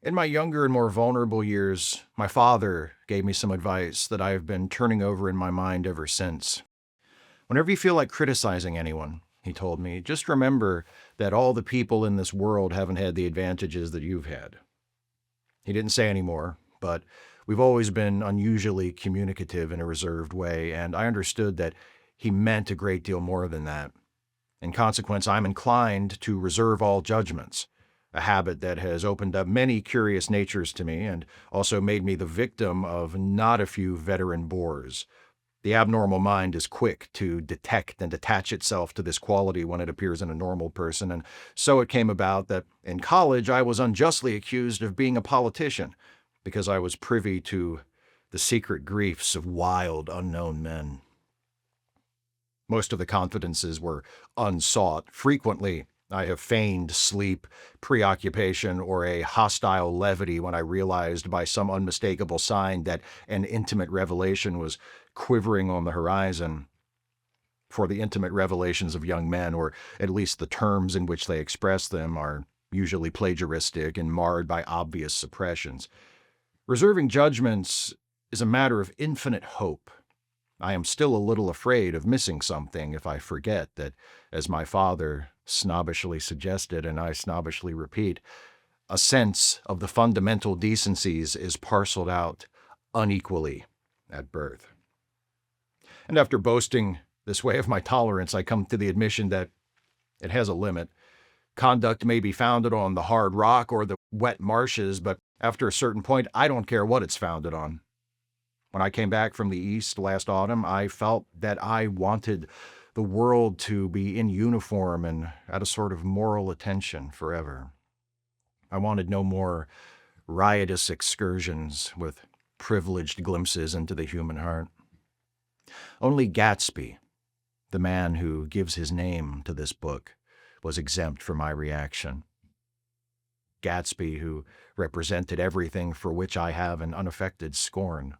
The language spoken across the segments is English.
In my younger and more vulnerable years, my father gave me some advice that I have been turning over in my mind ever since. Whenever you feel like criticizing anyone, he told me, just remember that all the people in this world haven't had the advantages that you've had. He didn't say any more, but we've always been unusually communicative in a reserved way, and I understood that he meant a great deal more than that. In consequence, I'm inclined to reserve all judgments, a habit that has opened up many curious natures to me and also made me the victim of not a few veteran bores. The abnormal mind is quick to detect and attach itself to this quality when it appears in a normal person, and so it came about that in college I was unjustly accused of being a politician because I was privy to the secret griefs of wild, unknown men. Most of the confidences were unsought. Frequently, I have feigned sleep, preoccupation, or a hostile levity when I realized by some unmistakable sign that an intimate revelation was quivering on the horizon. For the intimate revelations of young men, or at least the terms in which they express them, are usually plagiaristic and marred by obvious suppressions. Reserving judgments is a matter of infinite hope. I am still a little afraid of missing something if I forget that, as my father snobbishly suggested, and I snobbishly repeat, a sense of the fundamental decencies is parceled out unequally at birth. And after boasting this way of my tolerance, I come to the admission that it has a limit. Conduct may be founded on the hard rock or the wet marshes, but after a certain point, I don't care what it's founded on. When I came back from the East last autumn, I felt that I wanted the world to be in uniform and at a sort of moral attention forever. I wanted no more riotous excursions with privileged glimpses into the human heart. Only Gatsby, the man who gives his name to this book, was exempt from my reaction. Gatsby, who represented everything for which I have an unaffected scorn.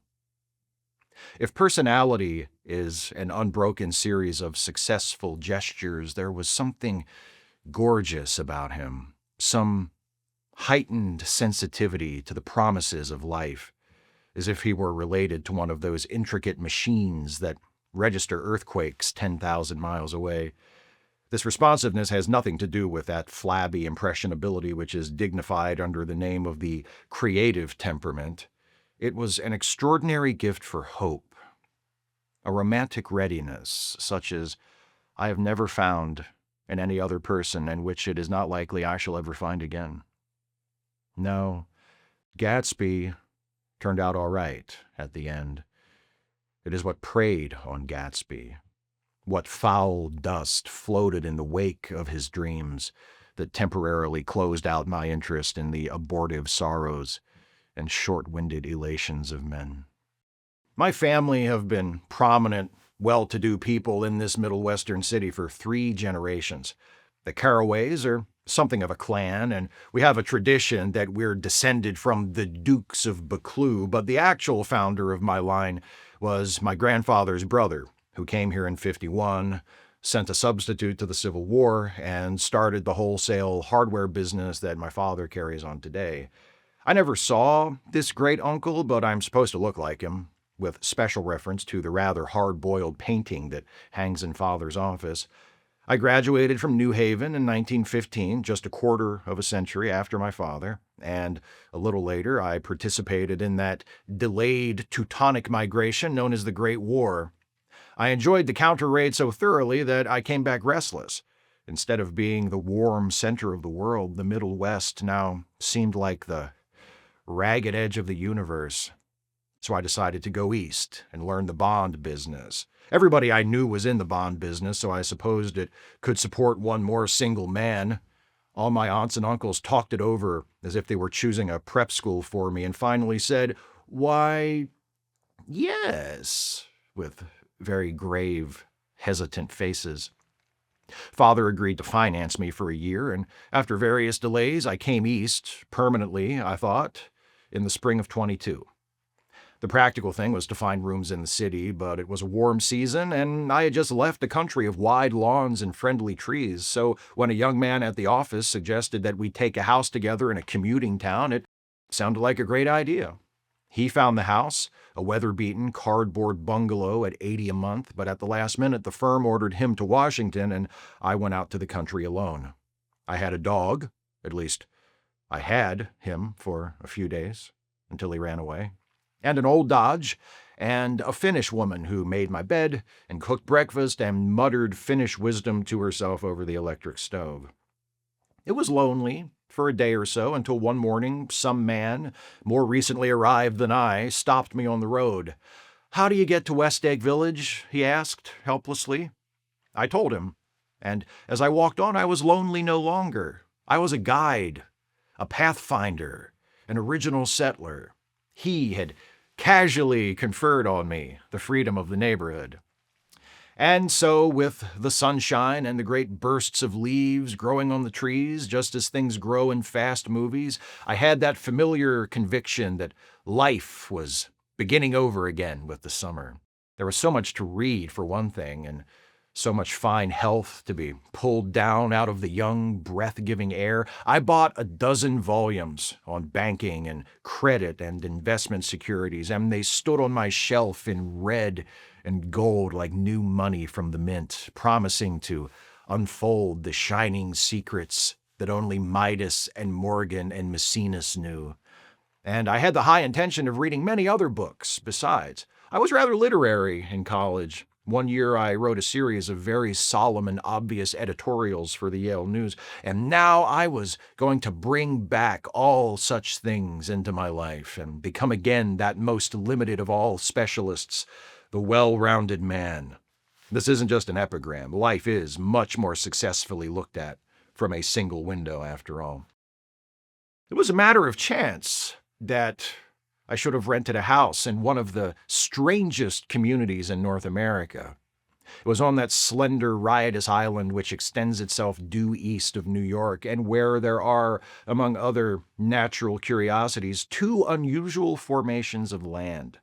If personality is an unbroken series of successful gestures, there was something gorgeous about him, some heightened sensitivity to the promises of life, as if he were related to one of those intricate machines that register earthquakes 10,000 miles away. This responsiveness has nothing to do with that flabby impressionability which is dignified under the name of the creative temperament. It was an extraordinary gift for hope, a romantic readiness such as I have never found in any other person and which it is not likely I shall ever find again. No, Gatsby turned out all right at the end. It is what preyed on Gatsby, what foul dust floated in the wake of his dreams that temporarily closed out my interest in the abortive sorrows and short-winded elations of men. My family have been prominent, well-to-do people in this Middle Western city for 3 generations. The Caraways are something of a clan, and we have a tradition that we're descended from the Dukes of Buccleuch, but the actual founder of my line was my grandfather's brother, who came here in '51, sent a substitute to the Civil War, and started the wholesale hardware business that my father carries on today. I never saw this great uncle, but I'm supposed to look like him, with special reference to the rather hard-boiled painting that hangs in Father's office. I graduated from New Haven in 1915, just a quarter of a century after my father, and a little later I participated in that delayed Teutonic migration known as the Great War. I enjoyed the counter-raid so thoroughly that I came back restless. Instead of being the warm center of the world, the Middle West now seemed like the ragged edge of the universe. So I decided to go east and learn the bond business. Everybody I knew was in the bond business, so I supposed it could support one more single man. All my aunts and uncles talked it over as if they were choosing a prep school for me and finally said, "Why, yes," with very grave, hesitant faces. Father agreed to finance me for a year, and after various delays, I came east, permanently, I thought, in the spring of '22. The practical thing was to find rooms in the city, but it was a warm season, and I had just left a country of wide lawns and friendly trees, so when a young man at the office suggested that we take a house together in a commuting town, it Sounded like a great idea. He found the house, a weather-beaten cardboard bungalow at $80 a month, but at the last minute the firm ordered him to Washington and I went out to the country alone. I had a dog, at least I had him for a few days, until he ran away, and an old Dodge, and a Finnish woman who made my bed and cooked breakfast and muttered Finnish wisdom to herself over the electric stove. It was lonely for a day or so until one morning some man, more recently arrived than I, stopped me on the road. "How do you get to West Egg Village?" he asked, helplessly. I told him, and as I walked on I was lonely no longer. I was a guide, a pathfinder, an original settler. He had casually conferred on me the freedom of the neighborhood. And so, with the sunshine and the great bursts of leaves growing on the trees, just as things grow in fast movies, I had that familiar conviction that life was beginning over again with the summer. There was so much to read, for one thing, and so much fine health to be pulled down out of the young, breath-giving air. I bought a dozen volumes on banking and credit and investment securities, and they stood on my shelf in red and gold like new money from the mint, promising to unfold the shining secrets that only Midas and Morgan and Maecenas knew. And I had the high intention of reading many other books besides. I was rather literary in college. One year I wrote a series of very solemn and obvious editorials for the Yale News, and now I was going to bring back all such things into my life and become again that most limited of all specialists, the well-rounded man. This isn't just an epigram. Life is much more successfully looked at from a single window, after all. It was a matter of chance that I should have rented a house in one of the strangest communities in North America. It was on that slender, riotous island which extends itself due east of New York, and where there are, among other natural curiosities, two unusual formations of land.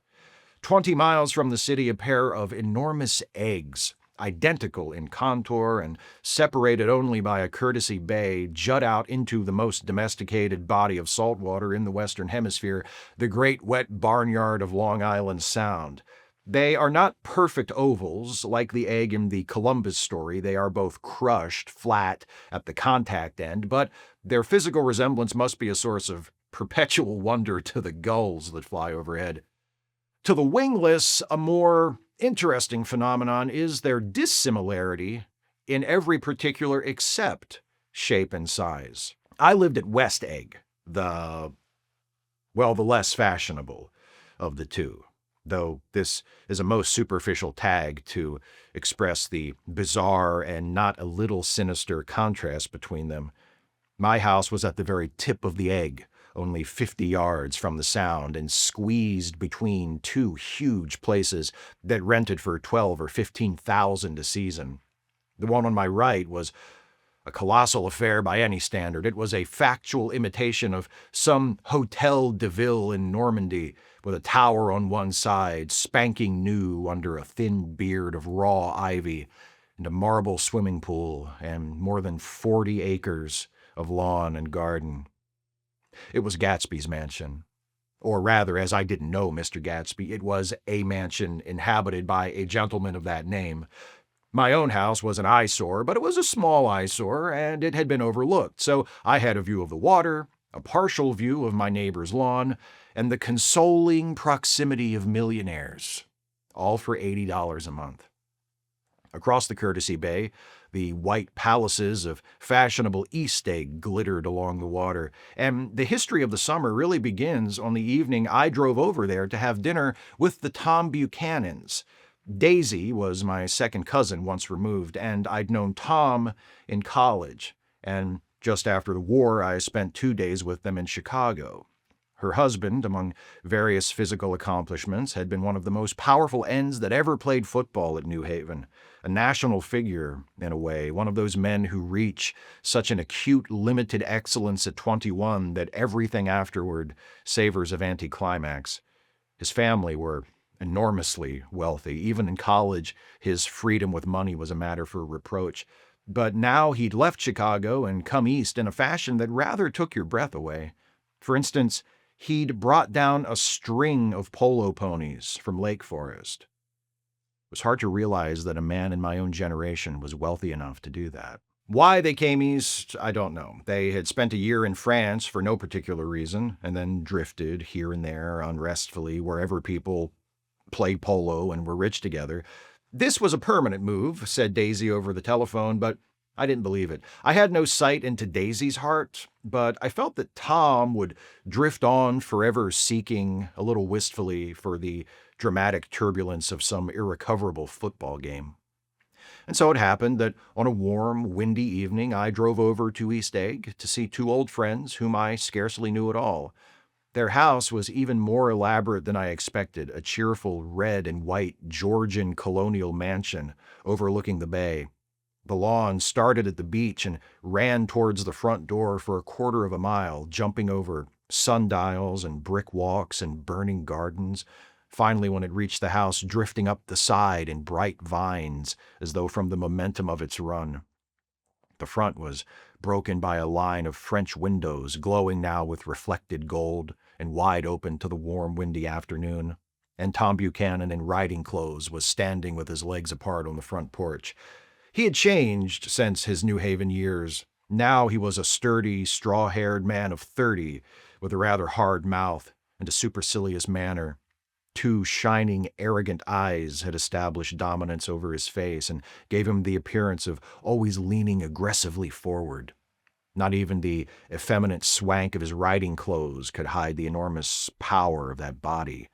20 miles from the city, a pair of enormous eggs, identical in contour and separated only by a courtesy bay, jut out into the most domesticated body of salt water in the Western Hemisphere, the great wet barnyard of Long Island Sound. They are not perfect ovals like the egg in the Columbus story. They are both crushed, flat at the contact end, but their physical resemblance must be a source of perpetual wonder to the gulls that fly overhead. To the wingless, a more interesting phenomenon is their dissimilarity in every particular except shape and size. I lived at West Egg, the less fashionable of the two, though this is a most superficial tag to express the bizarre and not a little sinister contrast between them. My house was at the very tip of the egg, only 50 yards from the Sound, and squeezed between two huge places that rented for $12,000 or $15,000 a season. The one on my right was a colossal affair by any standard. It was a factual imitation of some Hotel de Ville in Normandy, with a tower on one side, spanking new under a thin beard of raw ivy, and a marble swimming pool, and more than 40 acres of lawn and garden. It was Gatsby's mansion. Or rather, as I didn't know Mr. Gatsby, it was a mansion inhabited by a gentleman of that name. My own house was an eyesore, but it was a small eyesore, and it had been overlooked, so I had a view of the water, a partial view of my neighbor's lawn, and the consoling proximity of millionaires, all for $80 a month. Across the courtesy bay, the white palaces of fashionable East Egg glittered along the water, and the history of the summer really begins on the evening I drove over there to have dinner with the Tom Buchanans. Daisy was my second cousin once removed, and I'd known Tom in college, and just after the war I spent 2 days with them in Chicago. Her husband, among various physical accomplishments, had been one of the most powerful ends that ever played football at New Haven, a national figure, in a way, one of those men who reach such an acute, limited excellence at 21 that everything afterward savors of anticlimax. His family were enormously wealthy. Even in college, his freedom with money was a matter for reproach. But now he'd left Chicago and come east in a fashion that rather took your breath away. For instance, He'd brought down a string of polo ponies from Lake Forest. It was hard to realize that a man in my own generation was wealthy enough to do that. Why they came east, I don't know. They had spent a year in France for no particular reason, and then drifted here and there unrestfully wherever people played polo and were rich together. This was a permanent move, said Daisy over the telephone, but I didn't believe it. I had no sight into Daisy's heart, but I felt that Tom would drift on forever seeking, a little wistfully, for the dramatic turbulence of some irrecoverable football game. And so it happened that on a warm, windy evening, I drove over to East Egg to see two old friends whom I scarcely knew at all. Their house was even more elaborate than I expected, a cheerful red and white Georgian colonial mansion overlooking the bay. The lawn started at the beach and ran towards the front door for a quarter of a mile, jumping over sundials and brick walks and burning gardens. Finally, when it reached the house, drifting up the side in bright vines, as though from the momentum of its run. The front was broken by a line of French windows, glowing now with reflected gold and wide open to the warm, windy afternoon. And Tom Buchanan in riding clothes was standing with his legs apart on the front porch. He had changed since his New Haven years. Now he was a sturdy, straw-haired man of 30, with a rather hard mouth and a supercilious manner. Two shining, arrogant eyes had established dominance over his face and gave him the appearance of always leaning aggressively forward. Not even the effeminate swank of his riding clothes could hide the enormous power of that body.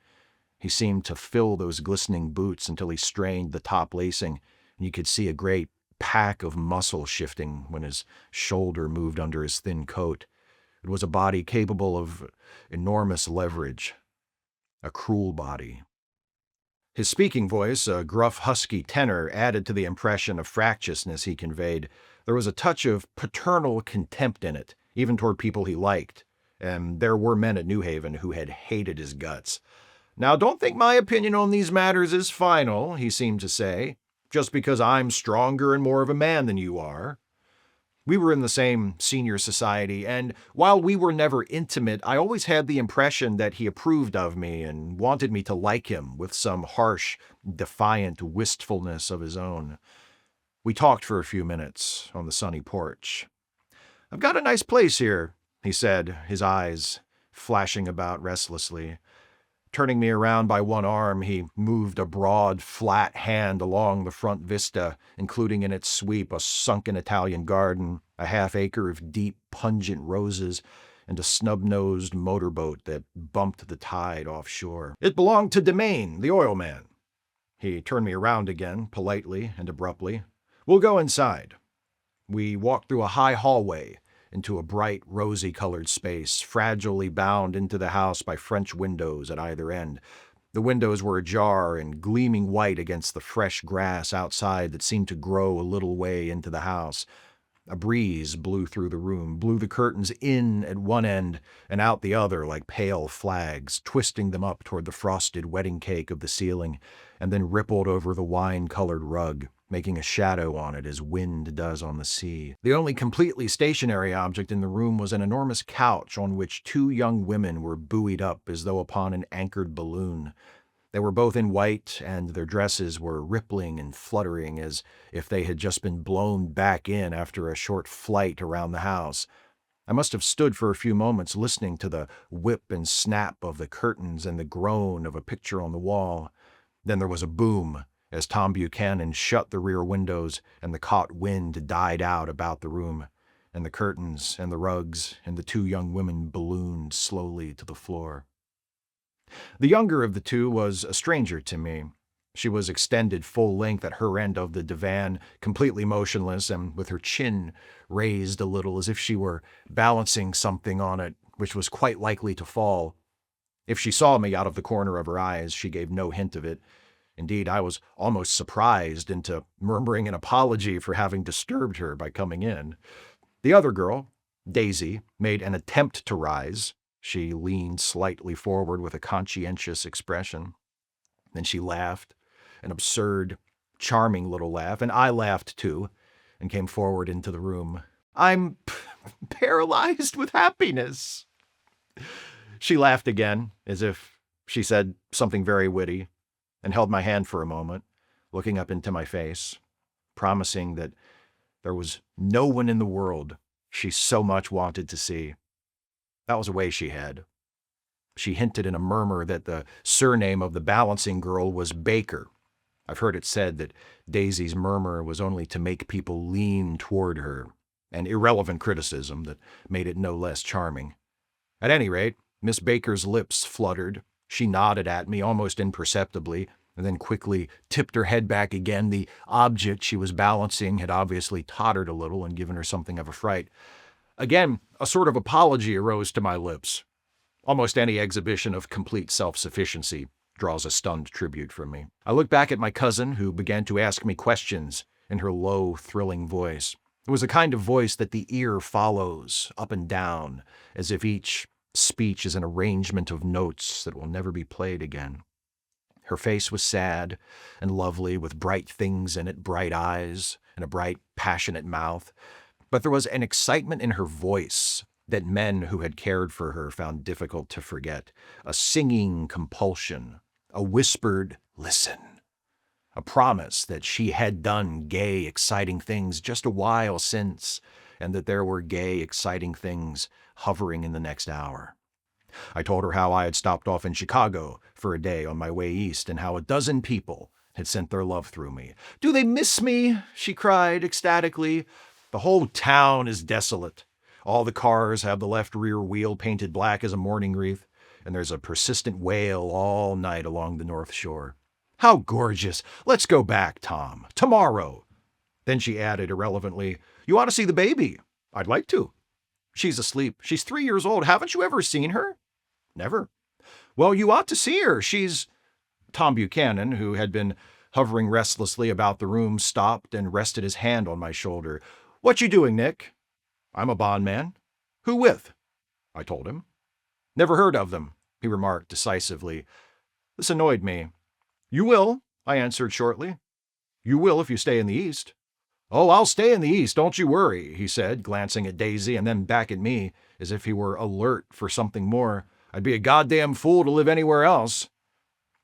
He seemed to fill those glistening boots until he strained the top lacing, and you could see a great pack of muscle shifting when his shoulder moved under his thin coat. It was a body capable of enormous leverage. A cruel body. His speaking voice, a gruff, husky tenor, added to the impression of fractiousness he conveyed. There was a touch of paternal contempt in it, even toward people he liked, and there were men at New Haven who had hated his guts. Now, don't think my opinion on these matters is final, he seemed to say, just because I'm stronger and more of a man than you are. We were in the same senior society, and while we were never intimate, I always had the impression that he approved of me and wanted me to like him with some harsh, defiant wistfulness of his own. We talked for a few minutes on the sunny porch. "I've got a nice place here," he said, his eyes flashing about restlessly. Turning me around by one arm, he moved a broad, flat hand along the front vista, including in its sweep a sunken Italian garden, a half-acre of deep, pungent roses, and a snub-nosed motorboat that bumped the tide offshore. It belonged to Demain, the oil man. He turned me around again, politely and abruptly. "We'll go inside." We walked through a high hallway into a bright, rosy-colored space, fragilely bound into the house by French windows at either end. The windows were ajar and gleaming white against the fresh grass outside that seemed to grow a little way into the house. A breeze blew through the room, blew the curtains in at one end and out the other like pale flags, twisting them up toward the frosted wedding cake of the ceiling, and then rippled over the wine-colored rug, making a shadow on it as wind does on the sea. The only completely stationary object in the room was an enormous couch on which two young women were buoyed up as though upon an anchored balloon. They were both in white, and their dresses were rippling and fluttering as if they had just been blown back in after a short flight around the house. I must have stood for a few moments listening to the whip and snap of the curtains and the groan of a picture on the wall. Then there was a boom as Tom Buchanan shut the rear windows and the caught wind died out about the room, and the curtains and the rugs and the two young women ballooned slowly to the floor. The younger of the two was a stranger to me. She was extended full length at her end of the divan, completely motionless and with her chin raised a little as if she were balancing something on it which was quite likely to fall. If she saw me out of the corner of her eyes, she gave no hint of it. Indeed, I was almost surprised into murmuring an apology for having disturbed her by coming in. The other girl, Daisy, made an attempt to rise. She leaned slightly forward with a conscientious expression. Then she laughed, an absurd, charming little laugh, and I laughed too, and came forward into the room. "I'm paralyzed with happiness," She laughed again, as if she said something very witty, and held my hand for a moment, looking up into my face, promising that there was no one in the world she so much wanted to see. That was a way she had. She hinted in a murmur that the surname of the balancing girl was Baker. I've heard it said that Daisy's murmur was only to make people lean toward her, an irrelevant criticism that made it no less charming. At any rate, Miss Baker's lips fluttered. She nodded at me almost imperceptibly, and then quickly tipped her head back again. The object she was balancing had obviously tottered a little and given her something of a fright. Again, a sort of apology arose to my lips. Almost any exhibition of complete self-sufficiency draws a stunned tribute from me. I looked back at my cousin, who began to ask me questions in her low, thrilling voice. It was a kind of voice that the ear follows up and down, as if each speech is an arrangement of notes that will never be played again. Her face was sad and lovely, with bright things in it, bright eyes and a bright, passionate mouth. But there was an excitement in her voice that men who had cared for her found difficult to forget, a singing compulsion, a whispered listen, a promise that she had done gay, exciting things just a while since, and that there were gay, exciting things hovering in the next hour. I told her how I had stopped off in Chicago for a day on my way east, and how a dozen people had sent their love through me. "Do they miss me?" she cried ecstatically. "The whole town is desolate. All the cars have the left rear wheel painted black as a mourning wreath, and there's a persistent wail all night along the North Shore. How gorgeous! Let's go back, Tom. Tomorrow." Then she added irrelevantly, "You ought to see the baby." "I'd like to." "She's asleep. She's 3 years old. Haven't you ever seen her?" "Never." "Well, you ought to see her. She's—" Tom Buchanan, who had been hovering restlessly about the room, stopped and rested his hand on my shoulder. "What you doing, Nick?" "I'm a bondman." "Who with?" I told him. "Never heard of them," he remarked decisively. This annoyed me. "You will," I answered shortly. "You will if you stay in the East." "Oh, I'll stay in the East, don't you worry," he said, glancing at Daisy and then back at me, as if he were alert for something more. "I'd be a goddamn fool to live anywhere else."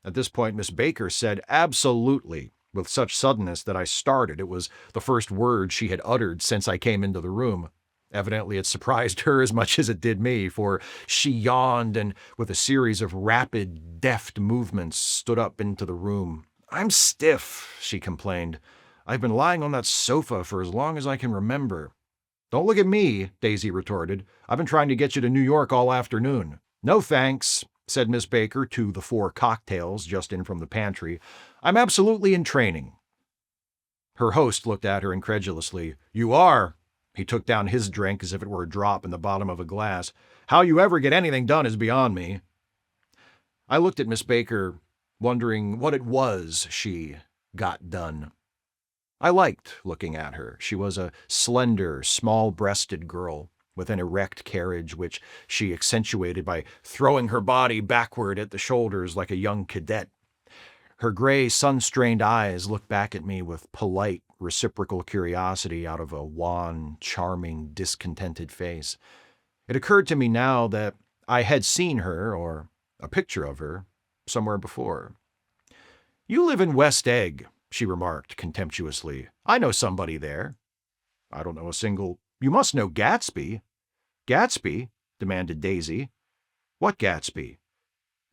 At this point, Miss Baker said "absolutely" with such suddenness that I started. It was the first word she had uttered since I came into the room. Evidently, it surprised her as much as it did me, for she yawned and, with a series of rapid, deft movements, stood up into the room. "I'm stiff," she complained. "I've been lying on that sofa for as long as I can remember." "Don't look at me," Daisy retorted. "I've been trying to get you to New York all afternoon." "No thanks," said Miss Baker to the 4 cocktails just in from the pantry. "I'm absolutely in training." Her host looked at her incredulously. "You are?" He took down his drink as if it were a drop in the bottom of a glass. "How you ever get anything done is beyond me." I looked at Miss Baker, wondering what it was she got done. I liked looking at her. She was a slender, small-breasted girl with an erect carriage, which she accentuated by throwing her body backward at the shoulders like a young cadet. Her gray, sun-strained eyes looked back at me with polite, reciprocal curiosity out of a wan, charming, discontented face. It occurred to me now that I had seen her, or a picture of her, somewhere before. "You live in West Egg," she remarked contemptuously. "I know somebody there." "I don't know a single—" "You must know Gatsby." "Gatsby?" demanded Daisy. "What Gatsby?"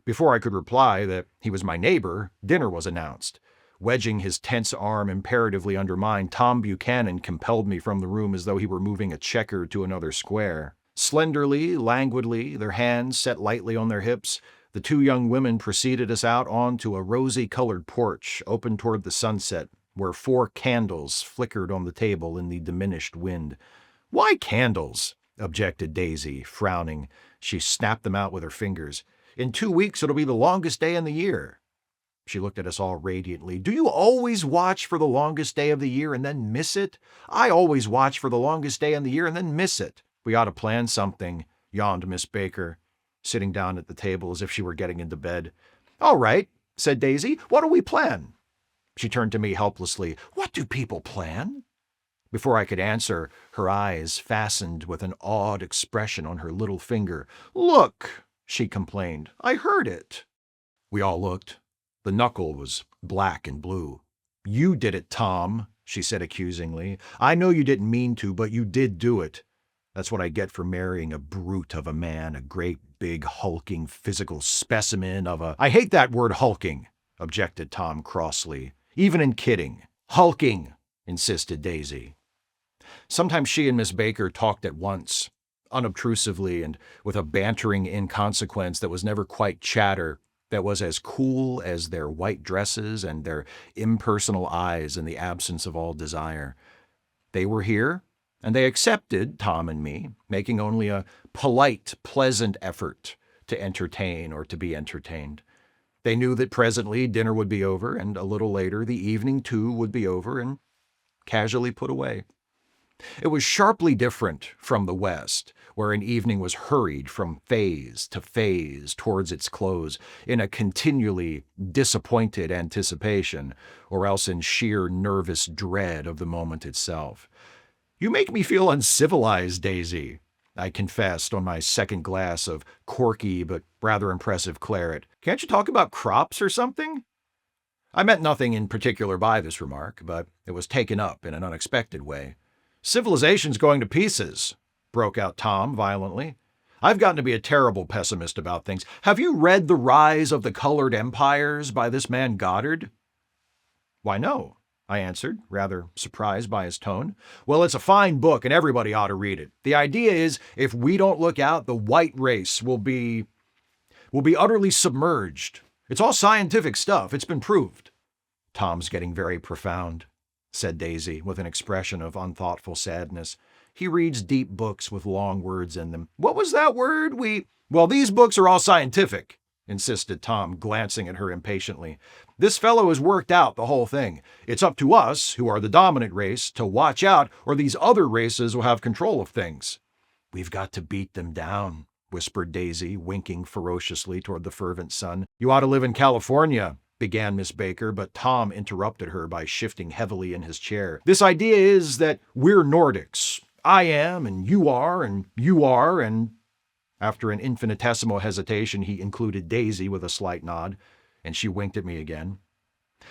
Before I could reply that he was my neighbor, dinner was announced. Wedging his tense arm imperatively under mine, Tom Buchanan compelled me from the room as though he were moving a checker to another square. Slenderly, languidly, their hands set lightly on their hips, the 2 young women preceded us out onto a rosy-colored porch open toward the sunset, where 4 candles flickered on the table in the diminished wind. "Why candles?" objected Daisy, frowning. She snapped them out with her fingers. "In 2 weeks it'll be the longest day in the year." She looked at us all radiantly. "Do you always watch for the longest day of the year and then miss it? I always watch for the longest day in the year and then miss it." "We ought to plan something," yawned Miss Baker, sitting down at the table as if she were getting into bed. "All right," said Daisy. "What do we plan?" She turned to me helplessly. "What do people plan?" Before I could answer, her eyes fastened with an awed expression on her little finger. "Look!" she complained. I heard it. We all looked. The knuckle was black and blue. You did it, Tom, she said accusingly. I know you didn't mean to, but you did do it. That's what I get for marrying a brute of a man, a great big hulking physical specimen of a— I hate that word hulking, objected Tom crossly. Even in kidding. Hulking, insisted Daisy. Sometimes she and Miss Baker talked at once, unobtrusively and with a bantering inconsequence that was never quite chatter, that was as cool as their white dresses and their impersonal eyes in the absence of all desire. They were here, and they accepted Tom and me, making only a polite, pleasant effort to entertain or to be entertained. They knew that presently dinner would be over, and a little later the evening too would be over and casually put away. It was sharply different from the West, where an evening was hurried from phase to phase towards its close in a continually disappointed anticipation, or else in sheer nervous dread of the moment itself. You make me feel uncivilized, Daisy, I confessed on my second glass of corky but rather impressive claret. Can't you talk about crops or something? I meant nothing in particular by this remark, but it was taken up in an unexpected way. Civilization's going to pieces, broke out Tom violently. I've gotten to be a terrible pessimist about things. Have you read The Rise of the Colored Empires by this man Goddard? Why, no, I answered, rather surprised by his tone. Well, it's a fine book and everybody ought to read it. The idea is, if we don't look out, the white race will be utterly submerged. It's all scientific stuff. It's been proved. Tom's getting very profound, said Daisy with an expression of unthoughtful sadness. He reads deep books with long words in them. What was that word? Well, these books are all scientific, insisted Tom, glancing at her impatiently. This fellow has worked out the whole thing. It's up to us, who are the dominant race, to watch out, or these other races will have control of things. We've got to beat them down, whispered Daisy, winking ferociously toward the fervent son. You ought to live in California, began Miss Baker, but Tom interrupted her by shifting heavily in his chair. This idea is that we're Nordics. I am, and you are, and you are, and— After an infinitesimal hesitation, he included Daisy with a slight nod, and she winked at me again.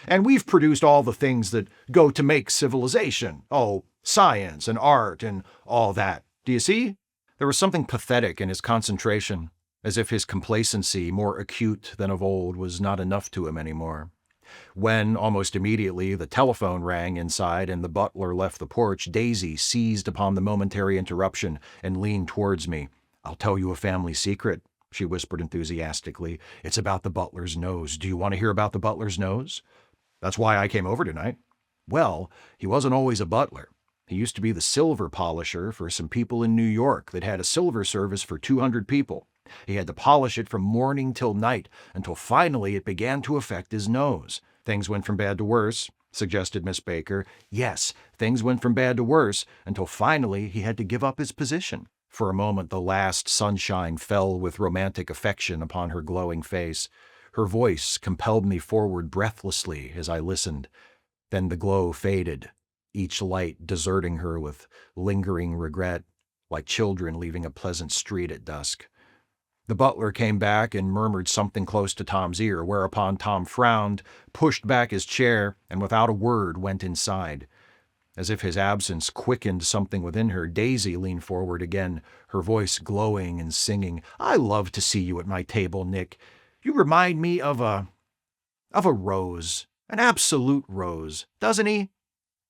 And we've produced all the things that go to make civilization. Oh, science and art and all that. Do you see? There was something pathetic in his concentration, as if his complacency, more acute than of old, was not enough to him anymore. When, almost immediately, the telephone rang inside and the butler left the porch, Daisy seized upon the momentary interruption and leaned towards me. I'll tell you a family secret, she whispered enthusiastically. It's about the butler's nose. Do you want to hear about the butler's nose? That's why I came over tonight. Well, he wasn't always a butler. He used to be the silver polisher for some people in New York that had a silver service for 200 people. He had to polish it from morning till night until finally it began to affect his nose. Things went from bad to worse, suggested Miss Baker. Yes, things went from bad to worse until finally he had to give up his position. For a moment the last sunshine fell with romantic affection upon her glowing face. Her voice compelled me forward breathlessly as I listened. Then the glow faded, each light deserting her with lingering regret, like children leaving a pleasant street at dusk. The butler came back and murmured something close to Tom's ear, whereupon Tom frowned, pushed back his chair, and without a word went inside. As if his absence quickened something within her, Daisy leaned forward again, her voice glowing and singing. I love to see you at my table, Nick. You remind me of a rose, an absolute rose, doesn't he?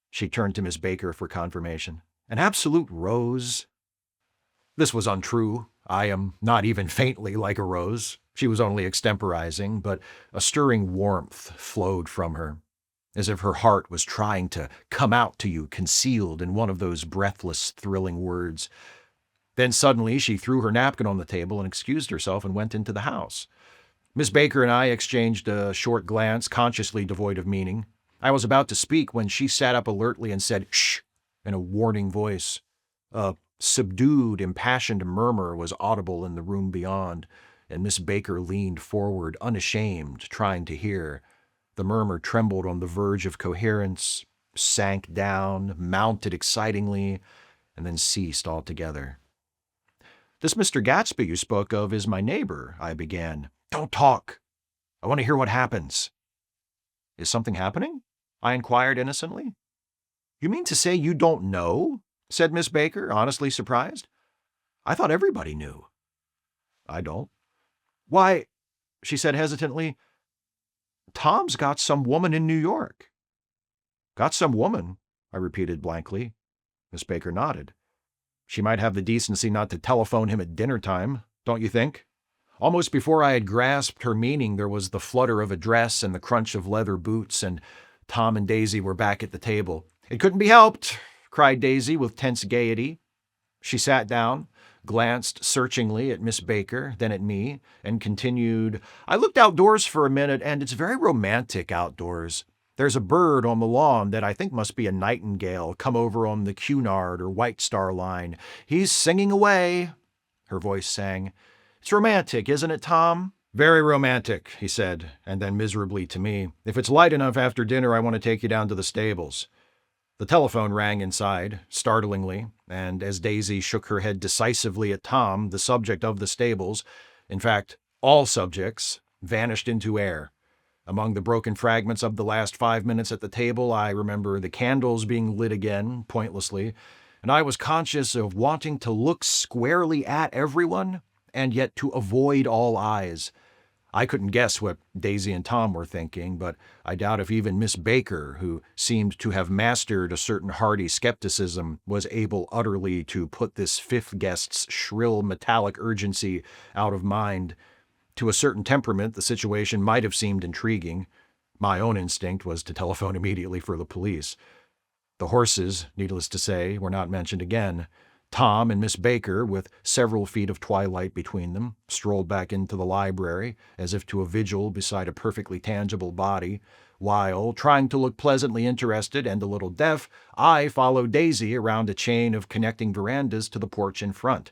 She turned to Miss Baker for confirmation. An absolute rose? This was untrue. I am not even faintly like a rose. She was only extemporizing, but a stirring warmth flowed from her, as if her heart was trying to come out to you concealed in one of those breathless, thrilling words. Then suddenly she threw her napkin on the table and excused herself and went into the house. Miss Baker and I exchanged a short glance, consciously devoid of meaning. I was about to speak when she sat up alertly and said, "Shh," in a warning voice. A subdued, impassioned murmur was audible in the room beyond, and Miss Baker leaned forward, unashamed, trying to hear. The murmur trembled on the verge of coherence, sank down, mounted excitingly, and then ceased altogether. "This Mr. Gatsby you spoke of is my neighbor," I began. "Don't talk. I want to hear what happens." "Is something happening?" I inquired innocently. "You mean to say you don't know?" said Miss Baker, honestly surprised. "I thought everybody knew." "I don't." "Why," she said hesitantly, "Tom's got some woman in New York." "Got some woman?" I repeated blankly. Miss Baker nodded. "She might have the decency not to telephone him at dinner time, don't you think?" Almost before I had grasped her meaning, there was the flutter of a dress and the crunch of leather boots, and Tom and Daisy were back at the table. "It couldn't be helped," cried Daisy with tense gaiety. She sat down, glanced searchingly at Miss Baker, then at me, and continued, "I looked outdoors for a minute, and it's very romantic outdoors. There's a bird on the lawn that I think must be a nightingale come over on the Cunard or White Star line. He's singing away." Her voice sang. "It's romantic, isn't it, Tom?" "Very romantic," he said, and then miserably to me, "If it's light enough after dinner, I want to take you down to the stables." The telephone rang inside, startlingly, and as Daisy shook her head decisively at Tom, the subject of the stables, in fact, all subjects, vanished into air. Among the broken fragments of the last 5 minutes at the table, I remember the candles being lit again, pointlessly, and I was conscious of wanting to look squarely at everyone, and yet to avoid all eyes. I couldn't guess what Daisy and Tom were thinking, but I doubt if even Miss Baker, who seemed to have mastered a certain hearty skepticism, was able utterly to put this fifth guest's shrill metallic urgency out of mind. To a certain temperament, the situation might have seemed intriguing. My own instinct was to telephone immediately for the police. The horses, needless to say, were not mentioned again. Tom and Miss Baker, with several feet of twilight between them, strolled back into the library, as if to a vigil beside a perfectly tangible body, while, trying to look pleasantly interested and a little deaf, I followed Daisy around a chain of connecting verandas to the porch in front.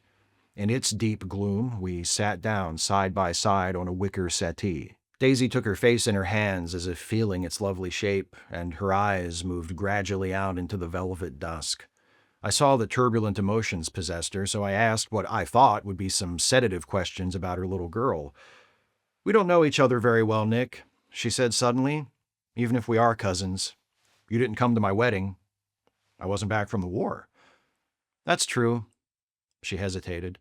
In its deep gloom, we sat down side by side on a wicker settee. Daisy took her face in her hands as if feeling its lovely shape, and her eyes moved gradually out into the velvet dusk. I saw that turbulent emotions possessed her, so I asked what I thought would be some sedative questions about her little girl. "We don't know each other very well, Nick," she said suddenly. "Even if we are cousins. You didn't come to my wedding. I wasn't back from the war." "That's true." She hesitated.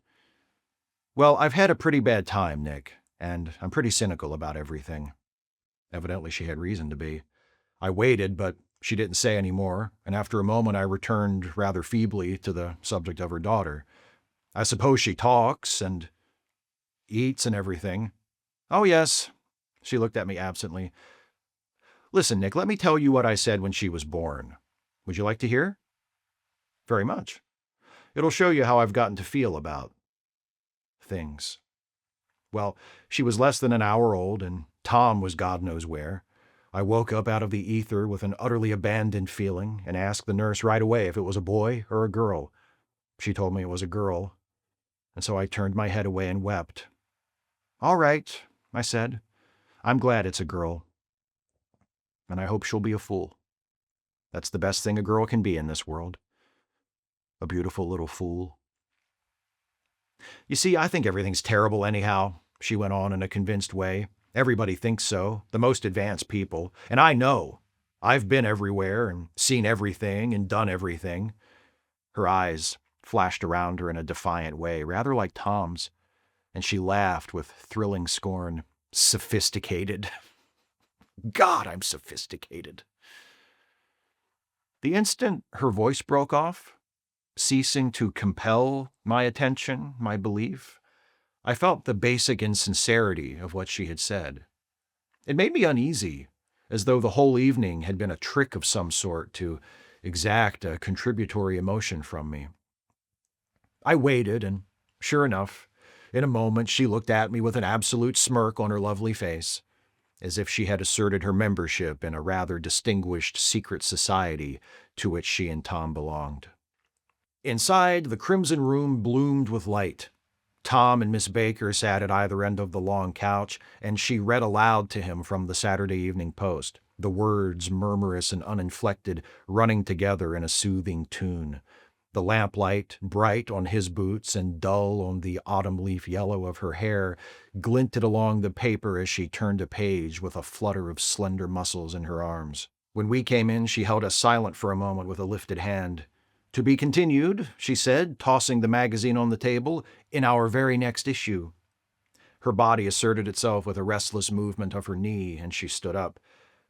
"Well, I've had a pretty bad time, Nick, and I'm pretty cynical about everything." Evidently she had reason to be. I waited, but she didn't say any more, and after a moment I returned rather feebly to the subject of her daughter. "I suppose she talks and eats and everything." "Oh, yes." She looked at me absently. "Listen, Nick, let me tell you what I said when she was born. Would you like to hear?" "Very much. It'll show you how I've gotten to feel about things." Well, she was less than an hour old, and Tom was God knows where. I woke up out of the ether with an utterly abandoned feeling and asked the nurse right away if it was a boy or a girl. She told me it was a girl, and so I turned my head away and wept. "All right," I said. "I'm glad it's a girl, and I hope she'll be a fool. That's the best thing a girl can be in this world. A beautiful little fool." "You see, I think everything's terrible anyhow," she went on in a convinced way. "Everybody thinks so, the most advanced people. And I know. I've been everywhere and seen everything and done everything." Her eyes flashed around her in a defiant way, rather like Tom's, and she laughed with thrilling scorn. "Sophisticated. God, I'm sophisticated." The instant her voice broke off, ceasing to compel my attention, my belief, I felt the basic insincerity of what she had said. It made me uneasy, as though the whole evening had been a trick of some sort to exact a contributory emotion from me. I waited, and sure enough, in a moment she looked at me with an absolute smirk on her lovely face, as if she had asserted her membership in a rather distinguished secret society to which she and Tom belonged. Inside, the crimson room bloomed with light. Tom and Miss Baker sat at either end of the long couch, and she read aloud to him from the Saturday Evening Post, the words, murmurous and uninflected, running together in a soothing tune. The lamplight, bright on his boots and dull on the autumn leaf yellow of her hair, glinted along the paper as she turned a page with a flutter of slender muscles in her arms. When we came in, she held us silent for a moment with a lifted hand. "To be continued," she said, tossing the magazine on the table, "in our very next issue." Her body asserted itself with a restless movement of her knee, and she stood up.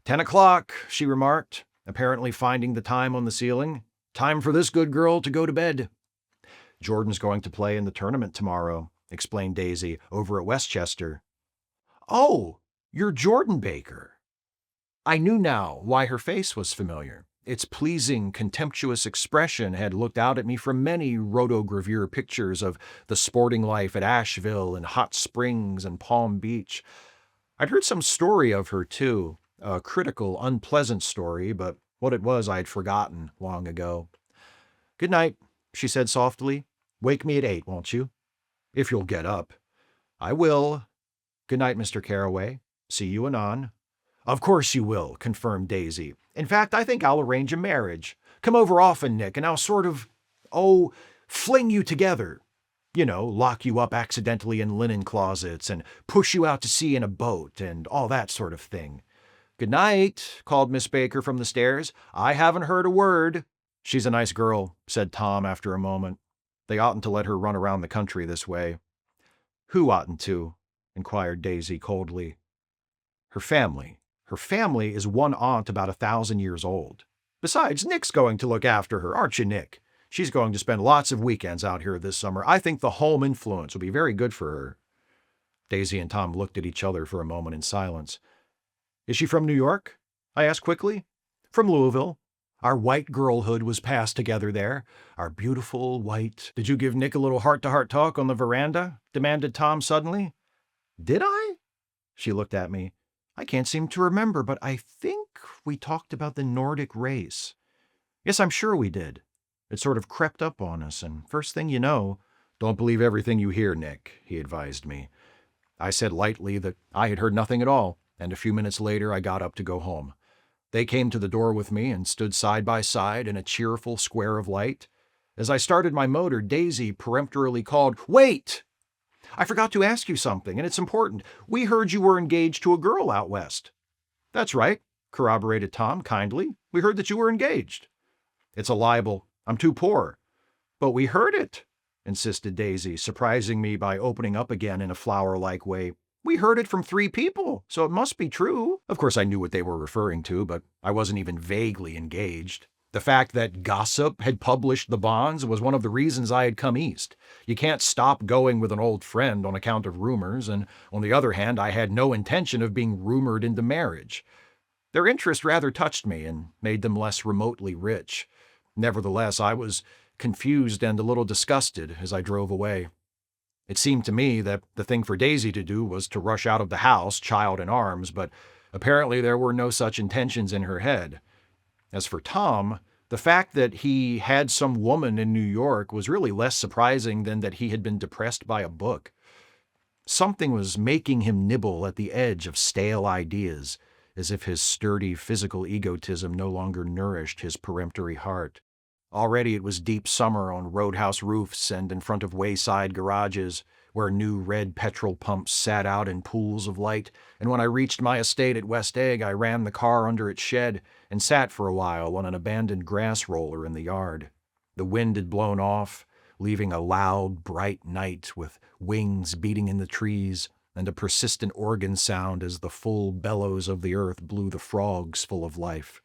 10 o'clock, she remarked, apparently finding the time on the ceiling. "Time for this good girl to go to bed." "Jordan's going to play in the tournament tomorrow," explained Daisy, "over at Westchester." "Oh, you're Jordan Baker." I knew now why her face was familiar. Its pleasing, contemptuous expression had looked out at me from many rotogravure pictures of the sporting life at Asheville and Hot Springs and Palm Beach. I'd heard some story of her, too, a critical, unpleasant story, but what it was I'd forgotten long ago. "Good night," she said softly. "Wake me at 8, won't you?" "If you'll get up." "I will. Good night, Mr. Carroway. See you anon." "Of course you will," confirmed Daisy. "In fact, I think I'll arrange a marriage. Come over often, Nick, and I'll fling you together. You know, lock you up accidentally in linen closets and push you out to sea in a boat and all that sort of thing." "Good night," called Miss Baker from the stairs. "I haven't heard a word." "She's a nice girl," said Tom after a moment. "They oughtn't to let her run around the country this way." "Who oughtn't to?" inquired Daisy coldly. "Her family. Her family is one aunt about 1,000 years old. Besides, Nick's going to look after her, aren't you, Nick? She's going to spend lots of weekends out here this summer. I think the home influence will be very good for her." Daisy and Tom looked at each other for a moment in silence. "Is she from New York?" I asked quickly. "From Louisville. Our white girlhood was passed together there. Our beautiful white—" "Did you give Nick a little heart-to-heart talk on the veranda?" demanded Tom suddenly. "Did I?" She looked at me. "I can't seem to remember, but I think we talked about the Nordic race. Yes, I'm sure we did. It sort of crept up on us, and first thing you know—" "Don't believe everything you hear, Nick," he advised me. I said lightly that I had heard nothing at all, and a few minutes later I got up to go home. They came to the door with me and stood side by side in a cheerful square of light. As I started my motor, Daisy peremptorily called, "Wait! I forgot to ask you something, and it's important. We heard you were engaged to a girl out west." "That's right," corroborated Tom kindly. "We heard that you were engaged." "It's a libel. I'm too poor." "But we heard it," insisted Daisy, surprising me by opening up again in a flower-like way. "We heard it from 3 people, so it must be true." Of course, I knew what they were referring to, but I wasn't even vaguely engaged. The fact that gossip had published the bonds was one of the reasons I had come east. You can't stop going with an old friend on account of rumors, and on the other hand, I had no intention of being rumored into marriage. Their interest rather touched me and made them less remotely rich. Nevertheless, I was confused and a little disgusted as I drove away. It seemed to me that the thing for Daisy to do was to rush out of the house, child in arms, but apparently there were no such intentions in her head. As for Tom, the fact that he had some woman in New York was really less surprising than that he had been depressed by a book. Something was making him nibble at the edge of stale ideas, as if his sturdy physical egotism no longer nourished his peremptory heart. Already it was deep summer on roadhouse roofs and in front of wayside garages, where new red petrol pumps sat out in pools of light, and when I reached my estate at West Egg, I ran the car under its shed and sat for a while on an abandoned grass roller in the yard. The wind had blown off, leaving a loud, bright night with wings beating in the trees and a persistent organ sound as the full bellows of the earth blew the frogs full of life.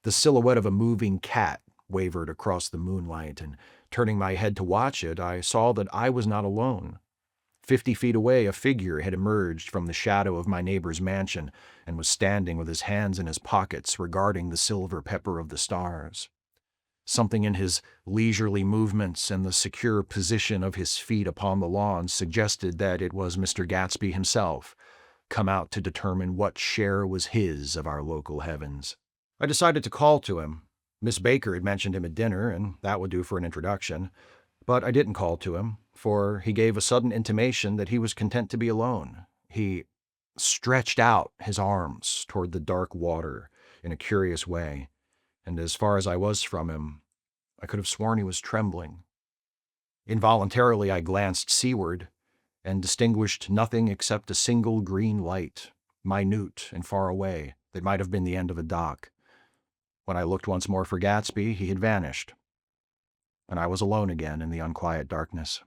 The silhouette of a moving cat wavered across the moonlight, and turning my head to watch it, I saw that I was not alone. 50 feet away, a figure had emerged from the shadow of my neighbor's mansion and was standing with his hands in his pockets regarding the silver pepper of the stars. Something in his leisurely movements and the secure position of his feet upon the lawn suggested that it was Mr. Gatsby himself, come out to determine what share was his of our local heavens. I decided to call to him. Miss Baker had mentioned him at dinner, and that would do for an introduction. But I didn't call to him, for he gave a sudden intimation that he was content to be alone. He stretched out his arms toward the dark water in a curious way, and as far as I was from him, I could have sworn he was trembling. Involuntarily, I glanced seaward and distinguished nothing except a single green light, minute and far away, that might have been the end of a dock. When I looked once more for Gatsby, he had vanished, and I was alone again in the unquiet darkness.